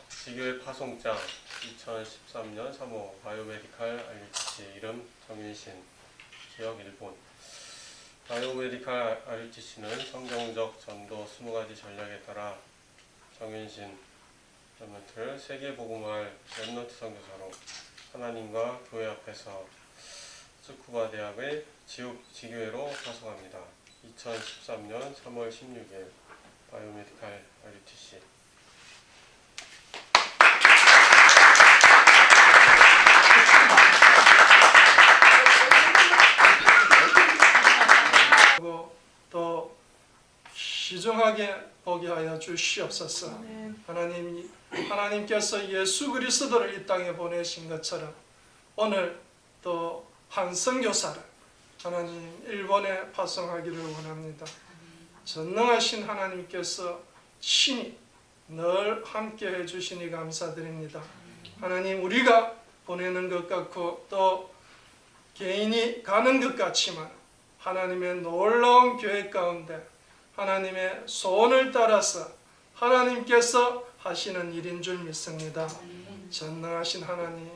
지교회 파송장 2013년 3호 바이오메디칼 RUTC 이름 정윤신 지역 일본. 바이오메디칼 RUTC는 성경적 전도 20가지 전략에 따라 정윤신 랩런트를 세계복음화할 랩런트 선교사로 하나님과 교회 앞에서 스쿠바 대학의 지교회로 파송합니다. 2013년 3월 16일 바이오메디칼 RUTC. 또 시중하게 보게 하여 주시옵소서. 하나님께서 예수 그리스도를 이 땅에 보내신 것처럼 오늘 또 한 선교사를 하나님 일본에 파송하기를 원합니다. 전능하신 하나님께서 친히 늘 함께 해주시니 감사드립니다. 하나님, 우리가 보내는 것 같고 또 개인이 가는 것 같지만 하나님의 놀라운 계획 가운데 하나님의 소원을 따라서 하나님께서 하시는 일인 줄 믿습니다. 전능하신 하나님,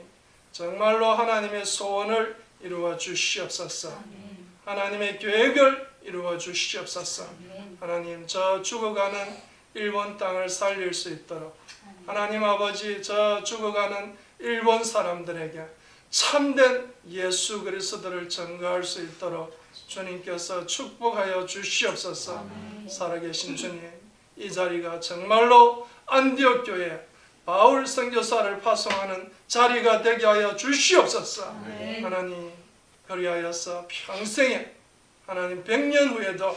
정말로 하나님의 소원을 이루어 주시옵소서. 하나님의 계획을 이루어 주시옵소서. 하나님, 저 죽어가는 일본 땅을 살릴 수 있도록 하나님 아버지, 저 죽어가는 일본 사람들에게 참된 예수 그리스도를 전가할 수 있도록 주님께서 축복하여 주시옵소서. 살아계신 주님, 이 자리가 정말로 안디옥 교회 바울 선교사를 파송하는 자리가 되게 하여 주시옵소서. 하나님, 그리하여서 평생에 하나님 100년 후에도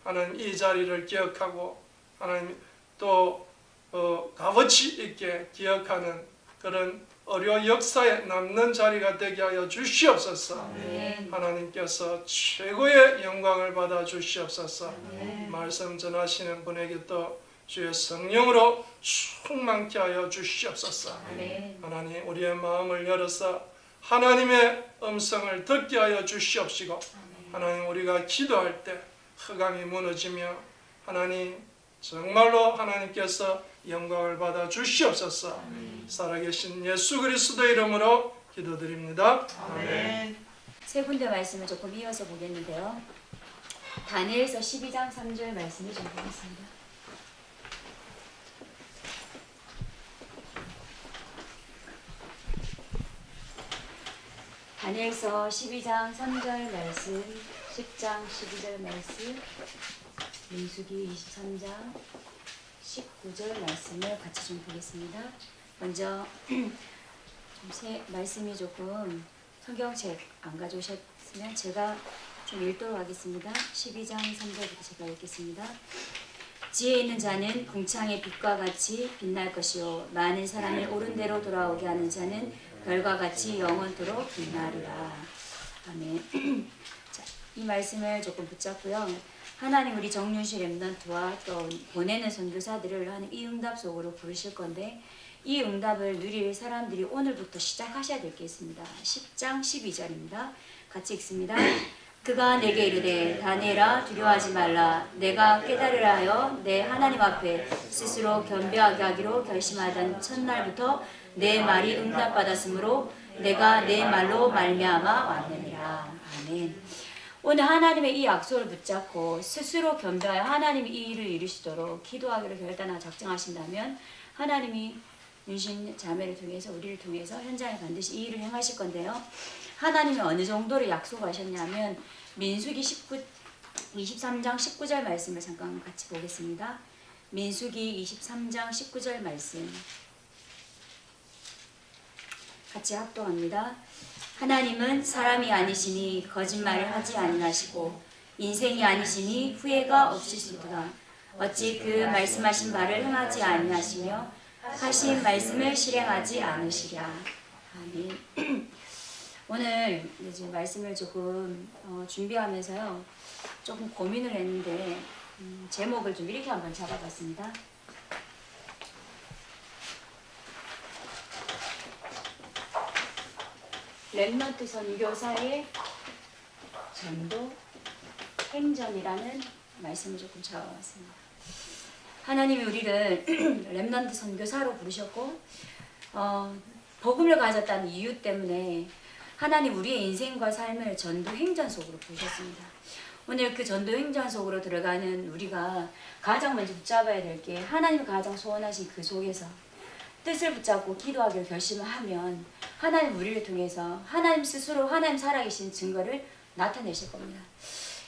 하나님 이 자리를 기억하고 하나님 또 값어치 있게 기억하는 그런 어려 역사에 남는 자리가 되게 하여 주시옵소서. 하나님께서 최고의 영광을 받아 주시옵소서. 말씀 전하시는 분에게 또 주의 성령으로 충만케 하여 주시옵소서. 하나님, 우리의 마음을 열어서 하나님의 음성을 듣게 하여 주시옵시고 하나님, 우리가 기도할 때 흑암이 무너지며 하나님 정말로 하나님께서 영광을 받아 주시옵소서. 살아계신 예수 그리스도 이름으로 기도드립니다. 아멘. 세 군데 말씀을 조금 이어서 보겠는데요. 다니엘서 12장 3절 말씀을 좀 보겠습니다. 다니엘서 12장 3절 말씀, 10장 12절 말씀, 민수기 23장 19절 말씀을 같이 좀 보겠습니다. 먼저 말씀이 조금 성경책 안 가져오셨으면 제가 좀 읽도록 하겠습니다. 12장 3절부터 제가 읽겠습니다. 지혜 있는 자는 궁창의 빛과 같이 빛날 것이요 많은 사람을 옳은 대로 돌아오게 하는 자는 별과 같이 영원토록 빛나리라. 아멘. 자, 이 말씀을 조금 붙잡고요. 하나님, 우리 정윤실 랩런트와 또 보내는 선교사들을 하는 이 응답 속으로 부르실 건데, 이 응답을 누릴 사람들이 오늘부터 시작하셔야 될 게 있습니다. 10장 12절입니다. 같이 읽습니다. 그가 내게 이르되 다니엘아, 두려워하지 말라. 내가 깨달으라 하여 내 하나님 앞에 스스로 겸비하게 하기로 결심하던 첫날부터 내 말이 응답받았으므로 내가 내 말로 말미암아 왔느니라. 아멘. 오늘 하나님의 이 약속을 붙잡고 스스로 겸비하여 하나님이 이 일을 이루시도록 기도하기로 결단하고 작정하신다면 하나님이 윤신 자매를 통해서 우리를 통해서 현장에 반드시 이 일을 행하실 건데요. 하나님이 어느 정도로 약속하셨냐면 민수기 23장 19절 말씀을 잠깐 같이 보겠습니다. 민수기 23장 19절 말씀 같이 합독합니다. 하나님은 사람이 아니시니 거짓말을 하지 아니하시고 인생이 아니시니 후회가 없으시도다. 어찌 그 말씀하신 바를 행하지 아니하시며 하신 말씀을 실행하지 않으시랴. 아멘. 오늘 이제 말씀을 조금 준비하면서요 조금 고민을 했는데 제목을 좀 이렇게 한번 잡아봤습니다. 랩런트 선교사의 전도 행전이라는 말씀을 조금 잡아봤습니다. 하나님이 우리를 렘넌트 선교사로 부르셨고 복음을 가졌다는 이유 때문에 하나님 우리의 인생과 삶을 전도 행전 속으로 부르셨습니다. 오늘 그 전도 행전 속으로 들어가는 우리가 가장 먼저 붙잡아야 될 게 하나님이 가장 소원하신 그 속에서 뜻을 붙잡고 기도하기를 결심하면 하나님 우리를 통해서 하나님 스스로 하나님 살아계신 증거를 나타내실 겁니다.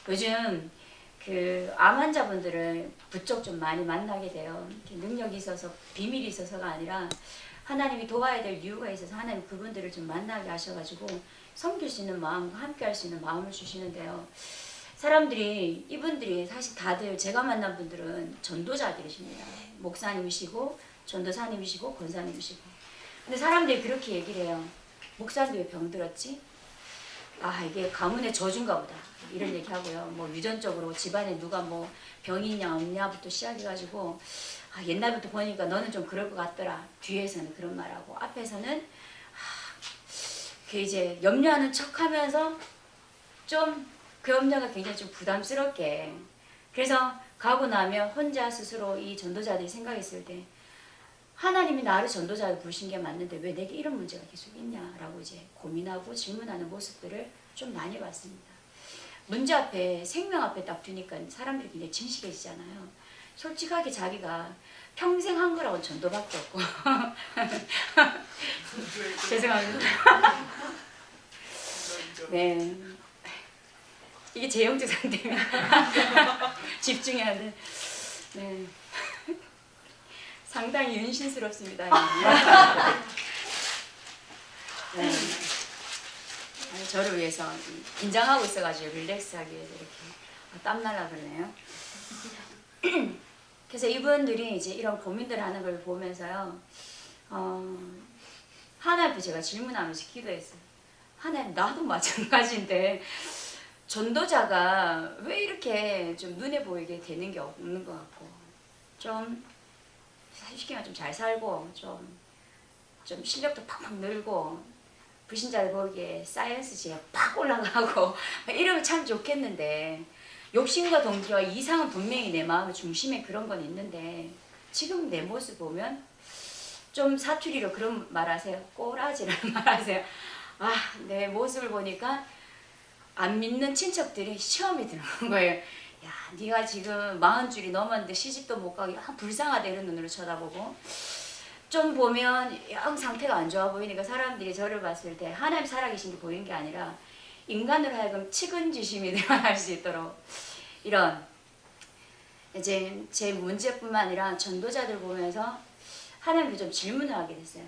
요즘 그 암 환자분들을 부쩍 좀 많이 만나게 돼요. 능력이 있어서 비밀이 있어서가 아니라 하나님이 도와야 될 이유가 있어서 하나님 그분들을 좀 만나게 하셔가지고 섬길 수 있는 마음과 함께 할 수 있는 마음을 주시는데요. 사람들이 이분들이 사실 다들 제가 만난 분들은 전도자들이십니다. 목사님이시고 전도사님이시고 권사님이시고. 근데 사람들이 그렇게 얘기를 해요. 목사님 왜 병들었지? 아 이게 가문의 저주인가 보다. 이런 얘기하고요. 뭐 유전적으로 집안에 누가 뭐 병이 있냐 없냐부터 시작해가지고 아, 옛날부터 보니까 너는 좀 그럴 것 같더라. 뒤에서는 그런 말하고 앞에서는 그 이제 염려하는 척하면서 좀 그 염려가 굉장히 좀 부담스럽게 그래서 가고 나면 혼자 스스로 이 전도자들이 생각했을 때 하나님이 나를 전도자로 부르신 게 맞는데 왜 내게 이런 문제가 계속 있냐라고 이제 고민하고 질문하는 모습들을 좀 많이 봤습니다. 문제 앞에 생명 앞에 딱 두니까 사람들이 굉장히 진실해지잖아요. 솔직하게 자기가 평생 한 거라고 전도밖에 없고 죄송합니다. 네, 이게 재형적 상태입니다. 집중해야 돼. 네, 상당히 윤신스럽습니다. 네. 저를 위해서 긴장하고 있어가지고 릴렉스하기 위해서 이렇게 땀 날라 그러네요. 그래서 이분들이 이제 이런 고민들을 하는 걸 보면서요, 하나님께 제가 질문하면서 기도했어요. 하나님, 나도 마찬가지인데 전도자가 왜 이렇게 좀 눈에 보이게 되는 게 없는 것 같고, 좀 쉽게 말하면 좀 잘 살고, 좀 실력도 팍팍 늘고, 불신자들 보기에 사이언스지에 팍 올라가고 이러면 참 좋겠는데 욕심과 동기와 이상은 분명히 내 마음의 중심에 그런 건 있는데 지금 내 모습 보면 좀 사투리로 그런 말하세요. 꼬라지라는 말하세요. 아, 내 모습을 보니까 안 믿는 친척들이 시험이 드는 거예요. 야, 네가 지금 40줄이 넘었는데 시집도 못 가게 불쌍하다 이런 눈으로 쳐다보고 좀 보면 영 상태가 안 좋아 보이니까 사람들이 저를 봤을 때 하나님 살아계신 게 보이는 게 아니라 인간으로 하여금 측은지심이 드러날 수 있도록 이런 이제 제 문제뿐만 아니라 전도자들 보면서 하나님께 좀 질문을 하게 됐어요.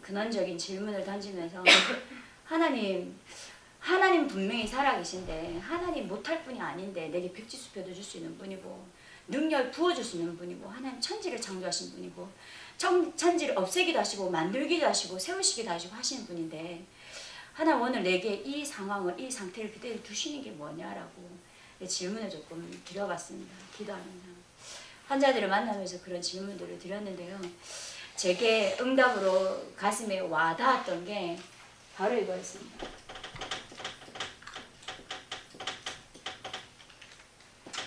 근원적인 질문을 던지면서 하나님 분명히 살아계신데 하나님 못할 분이 아닌데 내게 백지수표도 줄 수 있는 분이고 능력을 부어줄 수 있는 분이고 하나님 천지를 창조하신 분이고 천지를 없애기도 하시고 만들기도 하시고 세우시기도 하시고 하시는 분인데 하나님 오늘 내게 이 상황을 이 상태를 그대로 두시는 게 뭐냐라고 질문을 조금 드려봤습니다. 기도하면서 환자들을 만나면서 그런 질문들을 드렸는데요. 제게 응답으로 가슴에 와닿았던 게 바로 이거였습니다.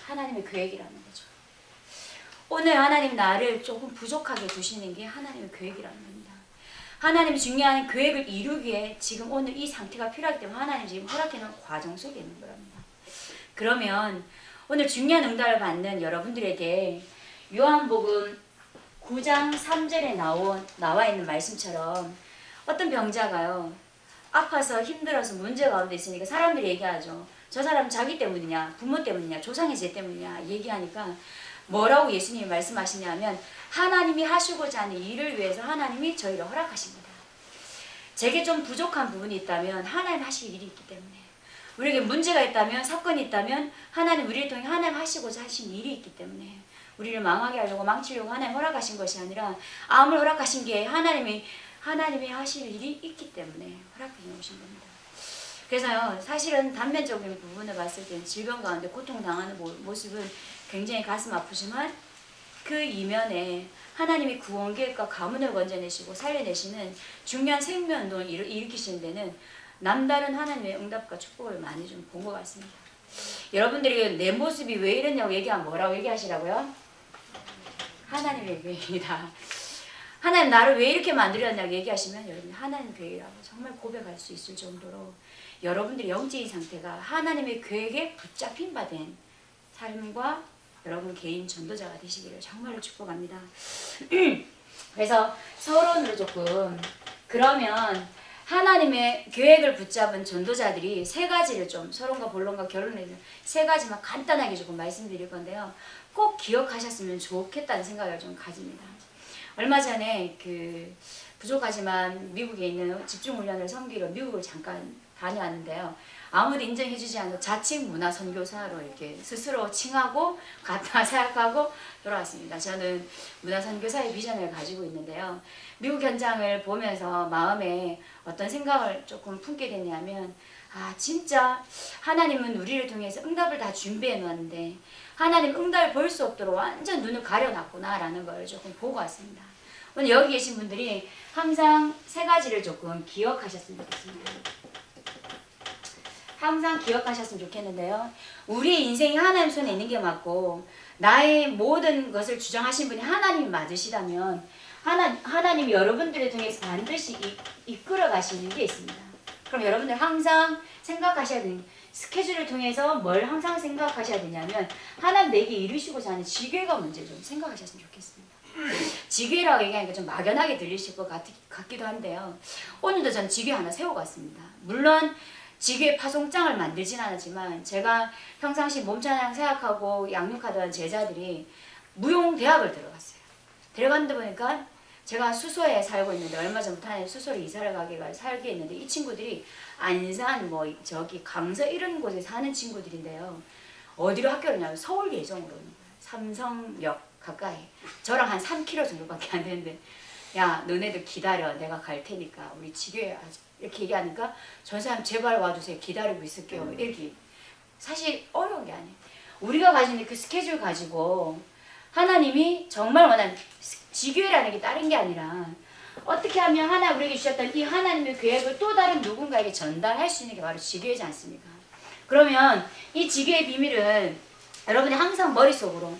하나님의 계획이라는 거죠. 오늘 하나님 나를 조금 부족하게 두시는 게 하나님의 계획이라는 겁니다. 하나님이 중요한 계획을 이루기 위해 지금 오늘 이 상태가 필요하기 때문에 하나님 지금 허락해놓은 과정 속에 있는 겁니다. 그러면 오늘 중요한 응답을 받는 여러분들에게 요한복음 9장 3절에 나와 있는 말씀처럼 어떤 병자가요. 아파서 힘들어서 문제 가운데 있으니까 사람들이 얘기하죠. 저 사람 자기 때문이냐 부모 때문이냐 조상의 죄 때문이냐 얘기하니까 뭐라고 예수님이 말씀하시냐면 하나님이 하시고자 하는 일을 위해서 하나님이 저희를 허락하십니다. 제게 좀 부족한 부분이 있다면 하나님 하실 일이 있기 때문에 우리에게 문제가 있다면 사건이 있다면 하나님 우리를 통해 하나님 하시고자 하신 일이 있기 때문에 우리를 망하게 하려고 망치려고 하나님 허락하신 것이 아니라 암을 허락하신 게 하나님이 하실 일이 있기 때문에 허락해 놓으신 겁니다. 그래서요 사실은 단면적인 부분을 봤을 때는 질병 가운데 고통당하는 모습은 굉장히 가슴 아프지만 그 이면에 하나님이 구원 계획과 가문을 건져내시고 살려내시는 중요한 생명운동을 일으키시는 데는 남다른 하나님의 응답과 축복을 많이 좀 본 것 같습니다. 여러분들이 내 모습이 왜 이러냐고 얘기하면 뭐라고 얘기하시라고요? 하나님의 계획이다. 하나님 나를 왜 이렇게 만들었냐고 얘기하시면 여러분 하나님 계획이라고 정말 고백할 수 있을 정도로 여러분들의 영적인 상태가 하나님의 계획에 붙잡힌 바 된 삶과 여러분 개인 전도자가 되시기를 정말로 축복합니다. 그래서 서론으로 조금 그러면 하나님의 계획을 붙잡은 전도자들이 세 가지를 좀 서론과 본론과 결론을 세 가지만 간단하게 조금 말씀드릴 건데요. 꼭 기억하셨으면 좋겠다는 생각을 좀 가집니다. 얼마 전에 그 부족하지만 미국에 있는 집중훈련을 섬기러 미국을 잠깐 다녀왔는데요. 아무도 인정해주지 않는 자칭 문화 선교사로 이렇게 스스로 칭하고 갔다 생각하고 돌아왔습니다. 저는 문화 선교사의 비전을 가지고 있는데요. 미국 현장을 보면서 마음에 어떤 생각을 조금 품게 됐냐면 아 진짜 하나님은 우리를 통해서 응답을 다 준비해 놓았는데 하나님 응답을 볼 수 없도록 완전 눈을 가려놨구나 라는 걸 조금 보고 왔습니다. 오늘 여기 계신 분들이 항상 세 가지를 조금 기억하셨으면 좋겠습니다. 항상 기억하셨으면 좋겠는데요. 우리 인생이 하나님 손에 있는 게 맞고 나의 모든 것을 주장하신 분이 하나님이 맞으시다면 하나님이 여러분들을 통해서 반드시 이끌어 가시는 게 있습니다. 그럼 여러분들 항상 생각하셔야 되는 스케줄을 통해서 뭘 항상 생각하셔야 되냐면 하나님 내게 이루시고자 하는 지궤가 문제 좀 생각하셨으면 좋겠습니다. 지궤라고 얘기하니까 좀 막연하게 들리실 것 같기도 한데요. 오늘도 전 지궤 하나 세워갔습니다. 물론 지교의 파송장을 만들진 않았지만 제가 평상시 몸찬양 생각하고 양육하던 제자들이 무용대학을 들어갔어요. 들어갔는데 보니까 제가 수소에 살고 있는데 얼마 전부터 수소로 이사를 살게 했는데 이 친구들이 안산 뭐 저기 강서 이런 곳에 사는 친구들인데요. 어디로 학교를 가냐면 서울 예정으로 오는 거예요. 삼성역 가까이. 저랑 한 3km 정도밖에 안 되는데 야 너네들 기다려 내가 갈 테니까 우리 지교에 이렇게 얘기하니까 전사님 제발 와주세요 기다리고 있을게요 이렇게 사실 어려운 게 아니에요. 우리가 가지는 그 스케줄 가지고 하나님이 정말 원하는 지교회라는 게 다른 게 아니라 어떻게 하면 하나 우리에게 주셨던 이 하나님의 계획을 또 다른 누군가에게 전달할 수 있는 게 바로 지교회지 않습니까? 그러면 이 지교회의 비밀은 여러분이 항상 머릿속으로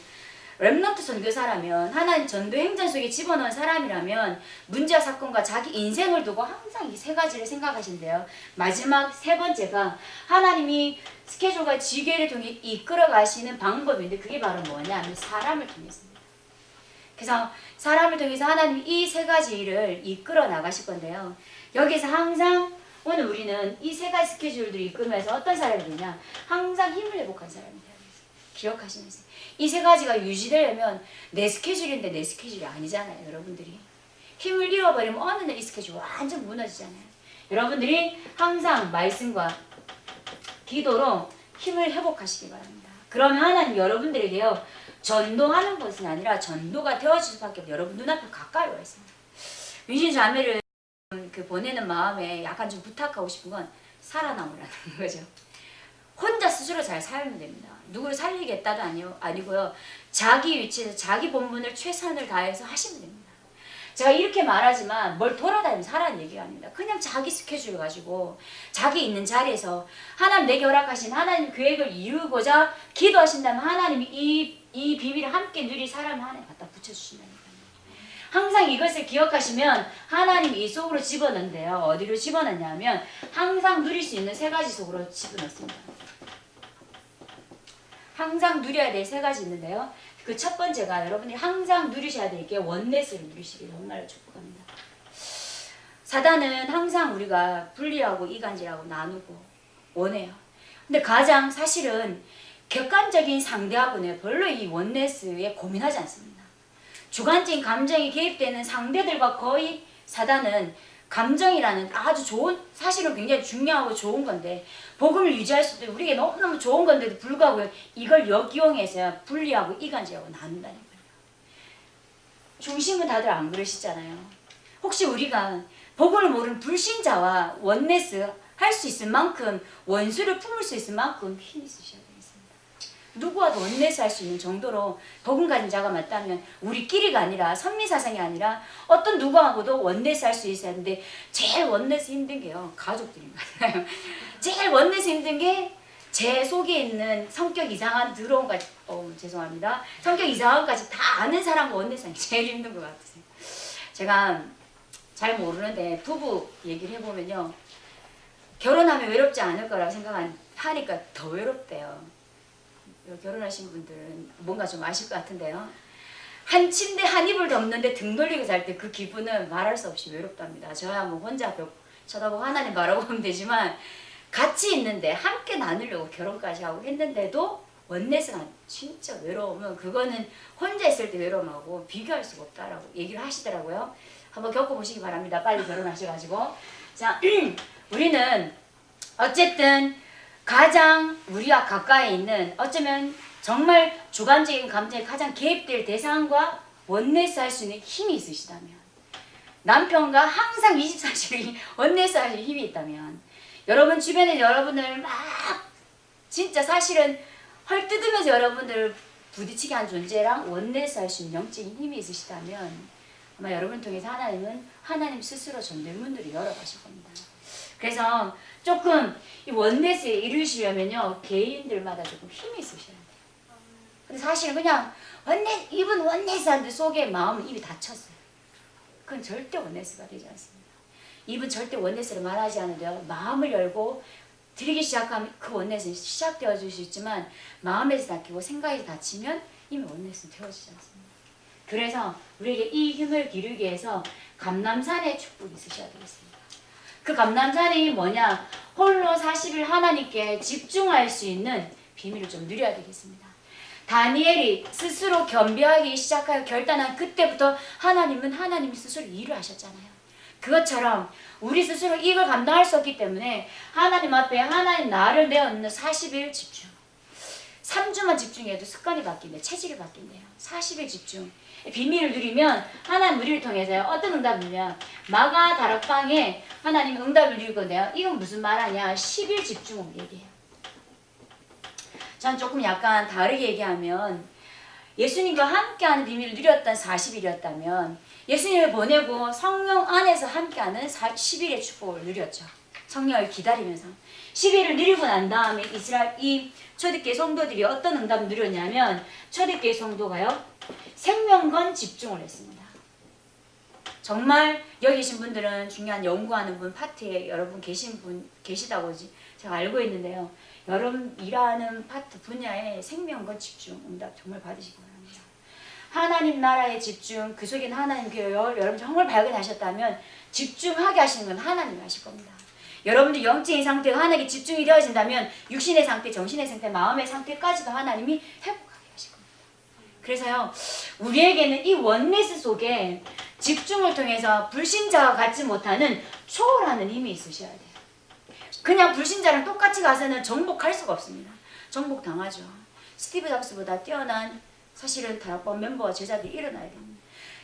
렘넌트 선교사라면 하나님 전도 행전 속에 집어넣은 사람이라면 문제와 사건과 자기 인생을 두고 항상 이 세 가지를 생각하신대요. 마지막 세 번째가 하나님이 스케줄과 지교회를 통해 이끌어 가시는 방법인데 그게 바로 뭐냐 하면 사람을 통해서입니다. 그래서 사람을 통해서 하나님이 이 세 가지 일을 이끌어 나가실 건데요. 여기서 항상 오늘 우리는 이 세 가지 스케줄들을 이끌면서 어떤 사람이 되냐 항상 힘을 회복한 사람이 돼요. 기억하시면서 이 세 가지가 유지되려면 내 스케줄인데 내 스케줄이 아니잖아요. 여러분들이 힘을 잃어버리면 어느 날 이 스케줄 완전 무너지잖아요. 여러분들이 항상 말씀과 기도로 힘을 회복하시기 바랍니다. 그러면 하나님 여러분들에게요 전도하는 것은 아니라 전도가 되어질 수밖에 없어요. 여러분 눈앞에 가까이 와 있습니다. 윤신 자매를 그 보내는 마음에 약간 좀 부탁하고 싶은 건 살아남으라는 거죠. 혼자 스스로 잘 살면 됩니다. 누구를 살리겠다도 아니고요. 자기 위치에서 자기 본분을 최선을 다해서 하시면 됩니다. 제가 이렇게 말하지만 뭘 돌아다니면서 하라는 얘기가 아닙니다. 그냥 자기 스케줄 가지고 자기 있는 자리에서 하나님 내게 허락하신 하나님 계획을 이루고자 기도하신다면 하나님이 이 비밀을 함께 누릴 사람을 하나님 갖다 붙여주신다니까요. 항상 이것을 기억하시면 하나님이 이 속으로 집어넣는데요. 어디로 집어넣냐면 항상 누릴 수 있는 세 가지 속으로 집어넣습니다. 항상 누려야 될 세 가지 있는데요. 그 첫 번째가 여러분이 항상 누리셔야 될 게 원넷을 누리시길 정말 축복합니다. 사단은 항상 우리가 분리하고 이간질하고 나누고 원해요. 근데 가장 사실은 객관적인 상대하고는 별로 이 원넷에 고민하지 않습니다. 주관적인 감정이 개입되는 상대들과 거의 사단은 감정이라는 아주 좋은 사실은 굉장히 중요하고 좋은 건데 복음을 유지할 수도 우리에게 너무너무 좋은 건데도 불구하고 이걸 역이용해서 분리하고 이간질하고 나눈다는 거예요. 중심은 다들 안 그러시잖아요. 혹시 우리가 복음을 모르는 불신자와 원네스 할 수 있을 만큼 원수를 품을 수 있을 만큼 힘이 있으셔야 되겠습니다. 누구와도 원네스 할 수 있는 정도로 복음 가진 자가 맞다면 우리끼리가 아니라 선미사상이 아니라 어떤 누구하고도 원네스 할 수 있어야 하는데 제일 원네스 힘든 게요 가족들인 거예요. 제일 원네스 힘든 게 제 속에 있는 성격 이상한 더러운 거 죄송합니다. 성격 이상한 것까지 다 아는 사람과 원내상이 제일 힘든 것 같으세요. 제가 잘 모르는데 부부 얘기를 해보면요. 결혼하면 외롭지 않을 거라고 생각하니까 더 외롭대요. 결혼하신 분들은 뭔가 좀 아실 것 같은데요. 한 침대 한 이불 덮는데 등 돌리고 잘 때 그 기분은 말할 수 없이 외롭답니다. 저야 뭐 혼자 벽 쳐다보고 하나님 바라보면 되지만 같이 있는데 함께 나누려고 결혼까지 하고 했는데도 원내스가 진짜 외로우면 그거는 혼자 있을 때 외로움하고 비교할 수가 없다라고 얘기를 하시더라고요. 한번 겪어보시기 바랍니다. 빨리 결혼하셔가지고. 자, 우리는 어쨌든 가장 우리와 가까이 있는 어쩌면 정말 주관적인 감정에 가장 개입될 대상과 원내스 할 수 있는 힘이 있으시다면 남편과 항상 24시간 원내스 할 수 있는 힘이 있다면 여러분 주변에 여러분을 막 진짜 사실은 헐 뜯으면서 여러분들을 부딪히게 한 존재랑 원내스 할 수 있는 영적인 힘이 있으시다면 아마 여러분 통해서 하나님은 하나님 스스로 전될 문들을 열어가실 겁니다. 그래서 조금 이 원내스에 이루시려면요 개인들마다 조금 힘이 있으셔야 돼요. 근데 사실은 그냥 이분 원내스한테 속에 마음은 이미 닫혔어요. 그건 절대 원내스가 되지 않습니다. 이분 절대 원내스를 말하지 않는데요. 마음을 열고 드리기 시작하면 그 원내스는 시작되어 줄 수 있지만 마음에서 닫히고 생각에서 닫히면 이미 원내스는 되어지지 않습니다. 그래서 우리에게 이 힘을 기르기 위해서 감람산의 축복이 있으셔야 되겠습니다. 그 감람산이 뭐냐? 홀로 40일 하나님께 집중할 수 있는 비밀을 좀 누려야 되겠습니다. 다니엘이 스스로 겸비하기 시작하여 결단한 그때부터 하나님은 하나님 스스로 일을 하셨잖아요. 그것처럼 우리 스스로 이걸 감당할 수 없기 때문에 하나님 앞에 하나님 나를 내어놓는 40일 집중. 3주만 집중해도 습관이 바뀐대요. 체질이 바뀐대요. 40일 집중. 비밀을 누리면 하나님 우리를 통해서요. 어떤 응답이냐. 마가 다락방에 하나님 응답을 누릴 건데요. 이건 무슨 말하냐. 10일 집중을 얘기해요. 전 조금 약간 다르게 얘기하면 예수님과 함께하는 비밀을 누렸던 40일이었다면 예수님을 보내고 성령 안에서 함께하는 10일의 축복을 누렸죠. 성령을 기다리면서 10일을 누리고 난 다음에 이스라엘 이 초대교회 성도들이 어떤 응답을 누렸냐면 초대교회 성도가요 생명건 집중을 했습니다. 정말 여기 계신 분들은 중요한 연구하는 분 파트에 여러분 계시다고 제가 알고 있는데요. 여러분 일하는 파트 분야에 생명건 집중 응답 정말 받으시기 바랍니다. 하나님 나라의 집중 그 속에는 하나님 교회를 여러분 정말 발견하셨다면 집중하게 하시는 건 하나님이 하실 겁니다. 여러분들 영적인 상태가 하나님께 집중이 되어진다면 육신의 상태, 정신의 상태, 마음의 상태까지도 하나님이 회복하게 하실 겁니다. 그래서요 우리에게는 이 원네스 속에 집중을 통해서 불신자와 같지 못하는 초월하는 힘이 있으셔야 돼요. 그냥 불신자랑 똑같이 가서는 정복할 수가 없습니다. 정복 당하죠. 스티브 잡스보다 뛰어난 사실은 다락방 멤버와 제자들이 일어나야 됩니다.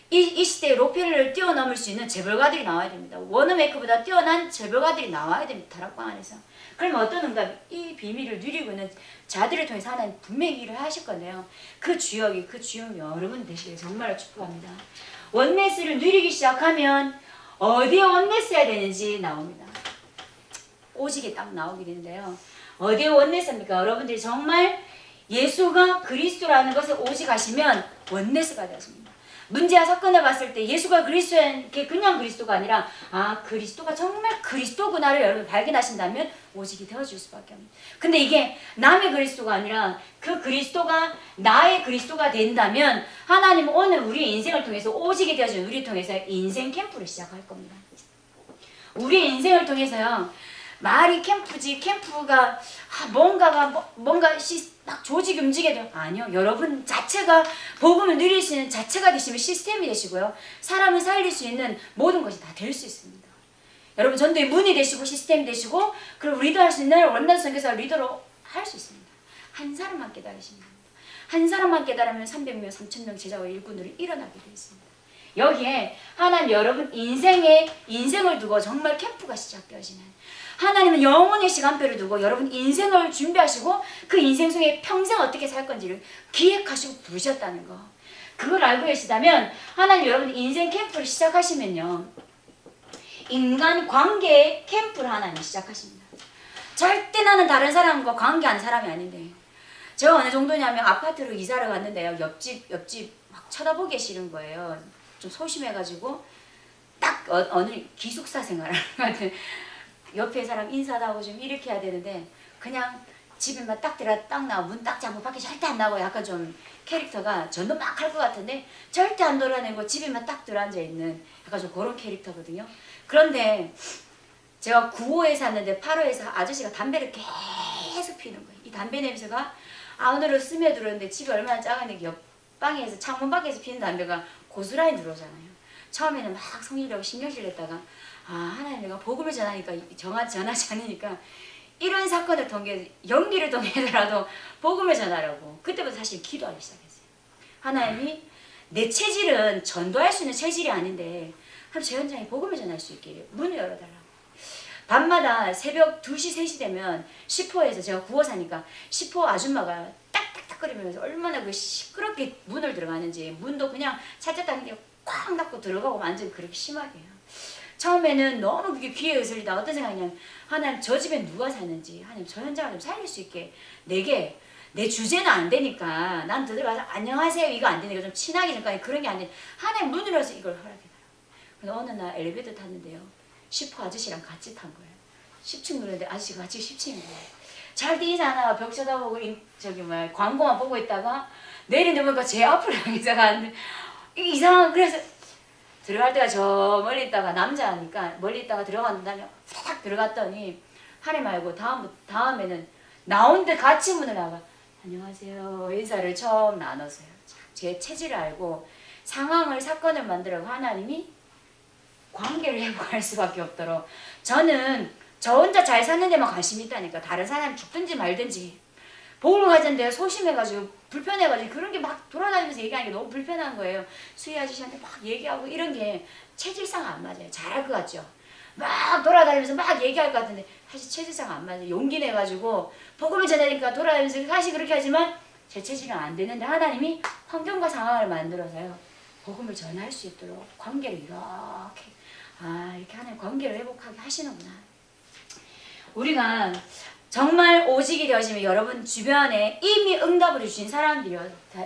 이 시대에 로펠을 뛰어넘을 수 있는 재벌가들이 나와야 됩니다. 워너메이커보다 뛰어난 재벌가들이 나와야 됩니다. 다락방 안에서. 그러면 어떤 응답이 이 비밀을 누리고 있는 자들을 통해서 하나님 분명히 일을 하실 건데요. 그 주역이 여러분 되시길 정말로 축복합니다. 원네스를 누리기 시작하면 어디에 원네스 해야 되는지 나옵니다. 오직에 딱 나오게 되는데요. 어디에 원네스입니까? 여러분들이 정말 예수가 그리스도라는 것을 오직하시면 원네스가 되었습니다. 문제와 사건을 봤을 때 예수가 그리스도인 게 그냥 그리스도가 아니라 그리스도가 정말 그리스도구나를 여러분 발견하신다면 오직이 되어줄 수밖에 없습니다. 근데 이게 남의 그리스도가 아니라 그 그리스도가 나의 그리스도가 된다면 하나님은 오늘 우리의 인생을 통해서 오직이 되어준 우리를 통해서 인생 캠프를 시작할 겁니다. 우리의 인생을 통해서요. 말이 캠프지 캠프가 뭔가 막 조직이 움직여도 아니요. 여러분 자체가 복음을 누릴 수 있는 자체가 되시면 시스템이 되시고요. 사람을 살릴 수 있는 모든 것이 다 될 수 있습니다. 여러분 전도의 문이 되시고 시스템이 되시고 그리고 리더할 수 있는 원단 선교사 리더로 할 수 있습니다. 한 사람만 깨달으시면 됩니다. 한 사람만 깨달으면 300명, 3,000명 제자와 일꾼들이 일어나게 되어 있습니다. 여기에 하나님 여러분 인생을 두고 정말 캠프가 시작되어지는 하나님은 영혼의 시간표를 두고 여러분 인생을 준비하시고 그 인생 속에 평생 어떻게 살 건지를 기획하시고 부르셨다는 거. 그걸 알고 계시다면 하나님 여러분 인생 캠프를 시작하시면요. 인간 관계의 캠프를 하나님 시작하십니다. 절대 나는 다른 사람과 관계하는 사람이 아닌데 제가 어느 정도냐면 아파트로 이사를 갔는데요. 옆집 막 쳐다보기 싫은 거예요. 좀 소심해가지고 딱 어느 기숙사 생활을 하는 옆에 사람 인사도 하고 좀 이렇게 해야 되는데 그냥 집에만 딱 나와 문 딱 잠고 밖에 절대 안 나고 약간 좀 캐릭터가 전도 막 할 것 같은데 절대 안 돌아내고 집에만 딱 들어앉아 있는 약간 좀 그런 캐릭터거든요. 그런데 제가 9호에 샀는데 8호에서 아저씨가 담배를 계속 피는 거예요. 이 담배 냄새가 안으로 스며들었는데 집이 얼마나 작은데 옆방에서 창문 밖에서 피는 담배가 고스란히 들어오잖아요. 처음에는 막 성의라고 신경질 냈다가 하나님 내가 복음을 전하니까 전하지 않으니까 이런 사건을 통해 연기를 통해서라도 복음을 전하려고 그때부터 사실 기도하기 시작했어요. 하나님이 내 체질은 전도할 수 있는 체질이 아닌데 제 현장에 복음을 전할 수 있게 문을 열어달라고. 밤마다 새벽 2시 3시 되면 10호에서 제가 9호 사니까 10호 아줌마가 딱딱거리면서 얼마나 그 시끄럽게 문을 들어가는지 문도 그냥 살짝 그냥 꽉 닫고 들어가고 완전 그렇게 심하게 해요. 처음에는 너무 그게 귀에 으슬리다 어떤 생각이냐면 하나님 저 집에 누가 사는지 하나님 저 현장을 좀 살릴 수 있게 내게 내 주제는 안 되니까 난 들어가서 안녕하세요 이거 안 되니까 좀 친하게 잠깐 그런 게 안 돼. 하나님 문을 열어서 이걸 허락해달라고. 그래서 어느 날 엘리베이터 탔는데요. 10호 아저씨랑 같이 탄 거예요. 10층 누르는데 아저씨가 같이 10층인 거예요. 잘 뛰잖아. 벽 쳐다보고 광고만 보고 있다가 내리는 보니까 제 앞으로 향해서 가는데 이상한 그래서 들어갈 때가 저 멀리 있다가 남자니까 멀리 있다가 들어갔는데 딱 들어갔더니 하래 말고 다음에는 나온데 같이 문을 나가 안녕하세요 인사를 처음 나눴어요. 제 체질을 알고 상황을 사건을 만들라고 하나님이 관계를 회복할 수밖에 없도록 저는 저 혼자 잘 사는 데만 관심이 있다니까 다른 사람이 죽든지 말든지 복음을 가졌는데 소심해가지고 불편해가지고 그런 게 막 돌아다니면서 얘기하는 게 너무 불편한 거예요. 수희 아저씨한테 막 얘기하고 이런 게 체질상 안 맞아요. 잘할 것 같죠? 막 돌아다니면서 막 얘기할 것 같은데 사실 체질상 안 맞아요. 용기 내가지고 복음을 전하니까 돌아다니면서 사실 그렇게 하지만 제 체질은 안 되는데 하나님이 환경과 상황을 만들어서요. 복음을 전할 수 있도록 관계를 이렇게 이렇게 하나님 관계를 회복하게 하시는구나. 우리가 정말 오직이 되어지면 여러분 주변에 이미 응답을 주신 사람들이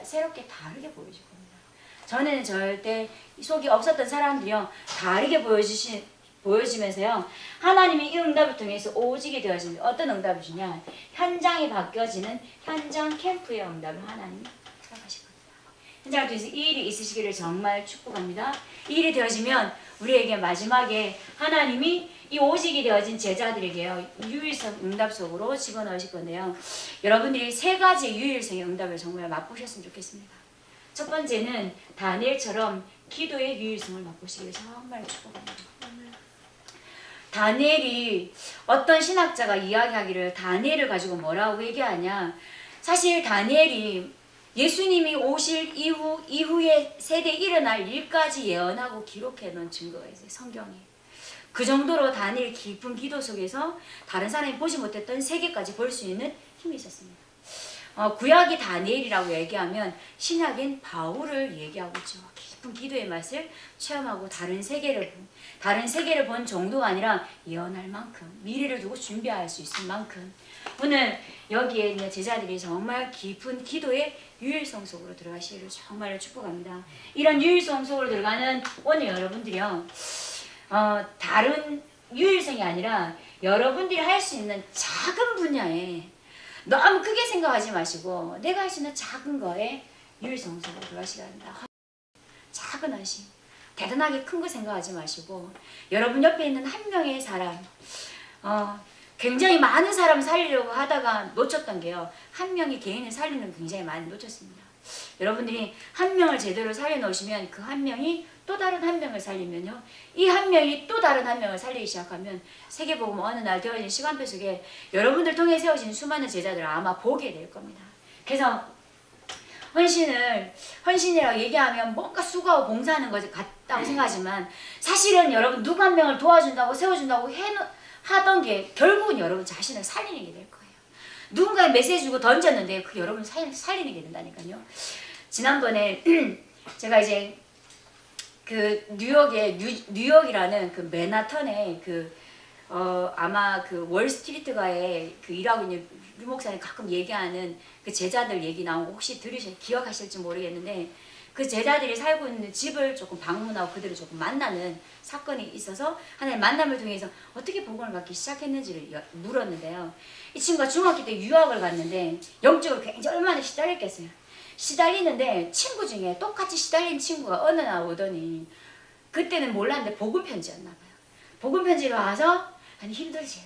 새롭게 다르게 보여질 겁니다. 전에는 절대 속이 없었던 사람들이요 다르게 보여지면서요 하나님이 이 응답을 통해서 오직이 되어지면 어떤 응답을 주냐 현장이 바뀌어지는 현장 캠프의 응답을 하나님이 허락하실 겁니다. 현장을 통해서 이 일이 있으시기를 정말 축복합니다. 이 일이 되어지면 우리에게 마지막에 하나님이 이 오직이 되어진 제자들에게요 유일성 응답 속으로 집어넣으실 건데요. 여러분들이 3가지 유일성의 응답을 정말 맛보셨으면 좋겠습니다. 첫 번째는 다니엘처럼 기도의 유일성을 맛보시기를 정말 축복합니다. 다니엘이 어떤 신학자가 이야기하기를 다니엘을 가지고 뭐라고 얘기하냐 사실 다니엘이 예수님이 오실 이후에 세대에 일어날 일까지 예언하고 기록해 놓은 증거가 있어요. 성경에. 그 정도로 다니엘 깊은 기도 속에서 다른 사람이 보지 못했던 세계까지 볼 수 있는 힘이 있었습니다. 구약이 다니엘이라고 얘기하면 신약인 바울을 얘기하고 있죠. 깊은 기도의 맛을 체험하고 다른 세계를 본 정도가 아니라 예언할 만큼 미래를 두고 준비할 수 있을 만큼 오늘 여기에 있는 제자들이 정말 깊은 기도의 유일성 속으로 들어가시기를 정말로 축복합니다. 이런 유일성 속으로 들어가는 오늘 여러분들이요 다른 유일성이 아니라 여러분들이 할 수 있는 작은 분야에 너무 크게 생각하지 마시고 내가 할 수 있는 작은 거에 유일성 속으로 들어가시기 바랍니다. 작은 헌신 대단하게 큰 거 생각하지 마시고 여러분 옆에 있는 한 명의 사람 굉장히 많은 사람을 살리려고 하다가 놓쳤던 게요. 한 명의 개인을 살리는 굉장히 많이 놓쳤습니다. 여러분들이 한 명을 제대로 살려놓으시면 그 한 명이 또 다른 한 명을 살리면요. 이 한 명이 또 다른 한 명을 살리기 시작하면 세계복음 어느 날 되어진 시간표 속에 여러분들 통해 세워진 수많은 제자들을 아마 보게 될 겁니다. 그래서 헌신이라고 얘기하면 뭔가 수고하고 봉사하는 것 같다고 생각하지만 사실은 여러분 누구 한 명을 도와준다고 세워준다고 하던 게 결국은 여러분 자신을 살리는 게 될 거예요. 누군가의 메시지 주고 던졌는데 그 여러분을 살리는 게 된다니까요. 지난번에 제가 이제 그 뉴욕이라는 그 맨하탄에 그 아마 그 월스트리트가에 그 일하고 있는 류 목사님 가끔 얘기하는 그 제자들 얘기 나온 거 혹시 기억하실지 모르겠는데 그 제자들이 살고 있는 집을 조금 방문하고 그들을 조금 만나는 사건이 있어서 하나님 만남을 통해서 어떻게 복음을 받기 시작했는지를 물었는데요. 이 친구가 중학교 때 유학을 갔는데 영적으로 굉장히 얼마나 시달렸겠어요. 시달리는데 친구 중에 똑같이 시달린 친구가 어느 날 오더니 그때는 몰랐는데 복음 편지였나 봐요. 복음 편지가 와서 아니 힘들지.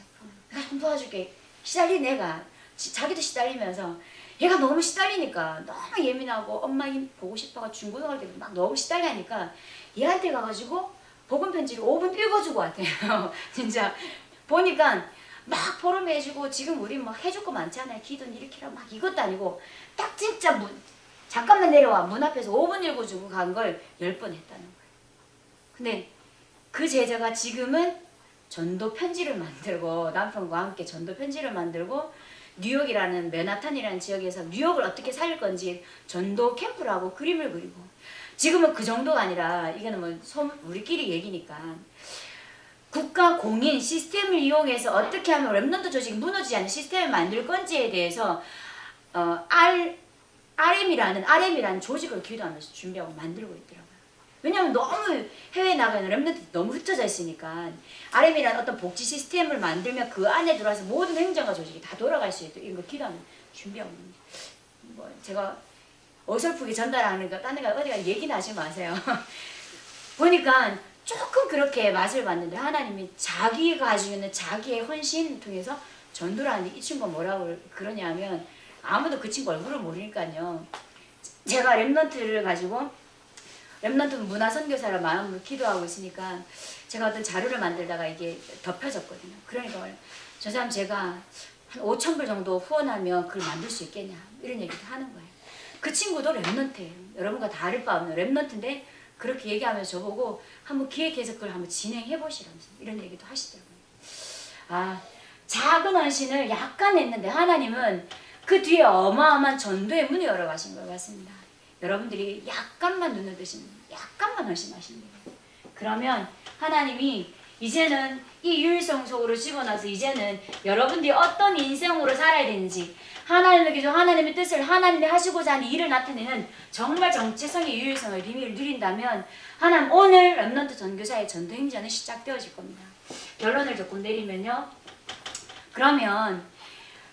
내가 좀 도와줄게. 시달린 애가 자기도 시달리면서 얘가 너무 시달리니까 너무 예민하고 엄마 힘 보고 싶어가 중고등학교 때 막 너무 시달리니까 얘한테 가가지고 복음 편지를 5분 읽어주고 왔대요. 진짜 보니까 막 포럼해주고 지금 우리 뭐 해줄 거 많잖아요. 기도는 이렇게 하고 막 이것도 아니고 딱 진짜 잠깐만 내려와 문 앞에서 5분 읽어주고 간 걸 10번 했다는 거예요. 근데 그 제자가 지금은 전도 편지를 만들고 남편과 함께 전도 편지를 만들고 뉴욕이라는 맨하탄이라는 지역에서 뉴욕을 어떻게 살릴 건지 전도 캠프를 하고 그림을 그리고 지금은 그 정도가 아니라 이거는 뭐 우리끼리 얘기니까 국가 공인 시스템을 이용해서 어떻게 하면 렘넌트 조직이 무너지지 않는 시스템을 만들 건지에 대해서 RM이라는 조직을 기도하면서 준비하고 만들고 있더라고요. 왜냐하면 너무 해외에 나가면 렘넌트들이 너무 흩어져 있으니까 RM이라는 어떤 복지 시스템을 만들면 그 안에 들어와서 모든 행정과 조직이 다 돌아갈 수 있도록 이런 거 기도하면 준비하고 있는 뭐 제가 어설프게 전달하는 거 딴 데가 어디가 얘기는 하지 마세요. 보니까 조금 그렇게 맛을 봤는데 하나님이 자기가 가지고 있는 자기의 헌신을 통해서 전도를 하는데 이 친구가 뭐라고 그러냐면 아무도 그 친구 얼굴을 모르니까요. 제가 렘넌트를 가지고 렘넌트 문화 선교사라 마음으로 기도하고 있으니까 제가 어떤 자료를 만들다가 이게 덮여졌거든요. 그러니까 저 사람 제가 한 5,000불 정도 후원하면 그걸 만들 수 있겠냐 이런 얘기도 하는 거예요. 그 친구도 렘넌트예요. 여러분과 다를 바 없는 렘넌트인데 그렇게 얘기하면서 저보고 한번 기획해서 그걸 한번 진행해 보시라면서 이런 얘기도 하시더라고요. 작은 헌신을 약간 했는데 하나님은 그 뒤에 어마어마한 전도의 문을 열어 가신 것 같습니다. 여러분들이 약간만 눈을 드시면 약간만 헌신하시는 거예요. 그러면 하나님이 이제는 이 유일성 속으로 집어넣어서 이제는 여러분들이 어떤 인생으로 살아야 되는지 하나님에게서 하나님의 뜻을 하나님이 하시고자 하는 일을 나타내는 정말 정체성의 유일성의 비밀을 누린다면 하나님 오늘 렘넌트 전교사의 전도 행전은 시작되어질 겁니다. 결론을 조금 내리면요. 그러면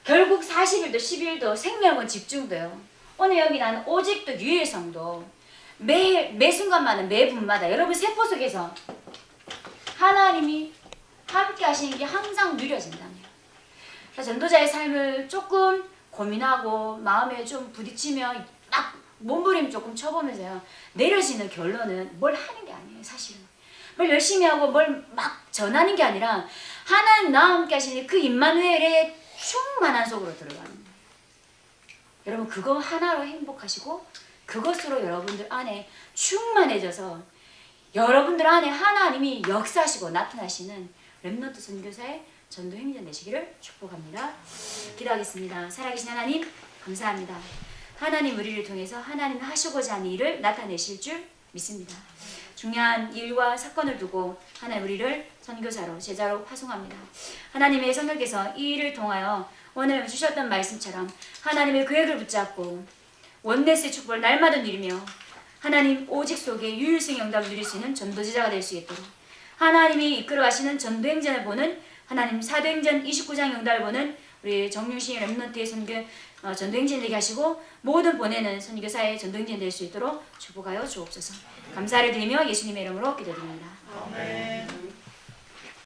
결국 40일도 10일도 생명은 집중도요. 오늘 여기 나는 오직도 유일성도 매 순간마다 매 분마다 여러분 세포 속에서 하나님이 함께 하시는 게 항상 누려진다네요. 그래서 전도자의 삶을 조금 고민하고 마음에 좀 부딪히면 막 몸부림 조금 쳐보면서요. 내려지는 결론은 뭘 하는 게 아니에요. 사실은. 뭘 열심히 하고 뭘 막 전하는 게 아니라 하나님 나와 함께 하시는 그 임마누엘의 충만한 속으로 들어가는 거예요. 여러분 그거 하나로 행복하시고 그것으로 여러분들 안에 충만해져서 여러분들 안에 하나님이 역사하시고 나타나시는 렘넌트 선교사의 전도 행전 되시기를 축복합니다. 기도하겠습니다. 살아계신 하나님 감사합니다. 하나님 우리를 통해서 하나님 하시고자 하는 일을 나타내실 줄 믿습니다. 중요한 일과 사건을 두고 하나님 우리를 선교사로 제자로 파송합니다. 하나님의 성령께서 이 일을 통하여 오늘 주셨던 말씀처럼 하나님의 계획을 붙잡고 원네스의 축복을 날마다 누리며 하나님 오직 속에 유일성의 응답을 누릴 수 있는 전도제자가 될 수 있도록 하나님이 이끌어 가시는 전도행전을 보는 하나님 사도행전 29장 응답을 보는 우리 정윤신 렘넌트의 전도행전 되게 하시고 모든 보내는 선교사의 전도행전 될 수 있도록 축복하여 주옵소서. 감사를 드리며 예수님의 이름으로 기도드립니다. 아멘.